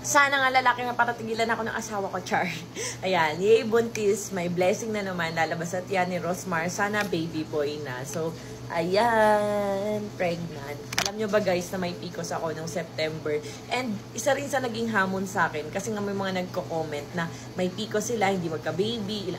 Sana nga lalaki na para tigilan ako ng asawa ko, Char. Ayan, yay buntis, may blessing na naman, lalabas at yan ni Rosmar. Sana baby boy na. So, ayan, pregnant. Alam nyo ba guys na may PCOS ako nung September? And isa rin sa naging hamon sa akin kasi nga may mga nagko-comment na may PCOS sila, hindi magka-baby,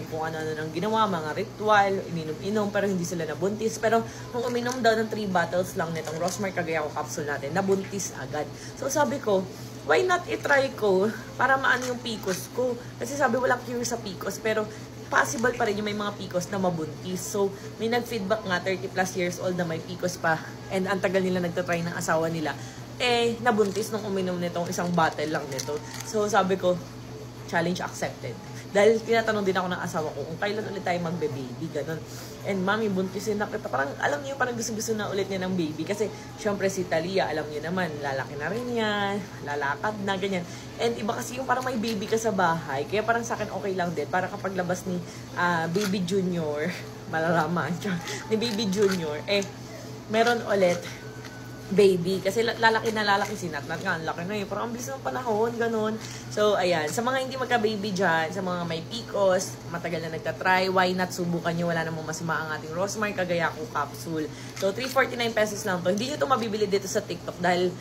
kung ano nang ginawa, mga ritual, ininom-inom, pero hindi sila nabuntis. Pero kung uminom daw ng 3 bottles lang nitong Rosmar Cagayaco capsule natin, nabuntis agad. So sabi ko, why not i-try ko para maano yung PCOS ko? Kasi sabi walang cure sa PCOS, pero possible pa rin yung may mga PCOS na mabuntis. So, may nag-feedback nga, 30 plus years old na may PCOS pa. And ang tagal nila nagtatry ng asawa nila. Eh, nabuntis nung uminom nitong isang bottle lang nito. So, sabi ko, challenge accepted. Dahil tinatanong din ako ng asawa ko kung kailan ulit tayo magbe-baby, ganun. And mami, buntisin na kita. Parang alam niyo, parang gusto-gusto na ulit niya ng baby. Kasi syempre si Talia, alam niyo naman, lalaki na rin yan, lalakad na, ganyan. And iba kasi yung parang may baby ka sa bahay. Kaya parang sa akin okay lang din. Para kapag labas ni baby junior, malalaman siya, ni baby junior, eh, meron ulit baby. Kasi lalaki si Natnat nga. Ang laki na eh. Parang ang bilis ng panahon. Ganun. So, ayan. Sa mga hindi magka-baby dyan, sa mga may PCOS, matagal na nagtatry, why not subukan nyo? Wala namang masama ang ating Rosmar Cagayaco capsule. So, 349 pesos lang to. Hindi nyo to mabibili dito sa TikTok dahil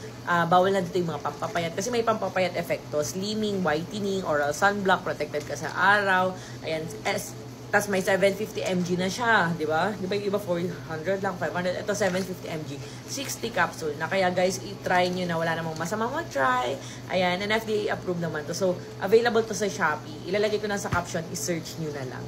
bawal na dito yung mga pampapayat. Kasi may pampapayat epekto. Slimming, whitening, oral sunblock, protected ka sa araw. Ayan. Tapos may 750 mg na siya, di ba? Di ba yung iba 400 lang, 500. Ito 750 mg. 60 capsule na. Kaya guys, i-try nyo na wala namang masamang mag-try. Ayan, and FDA approved naman to. So, available to sa Shopee. Ilalagay ko na sa caption, i-search nyo na lang.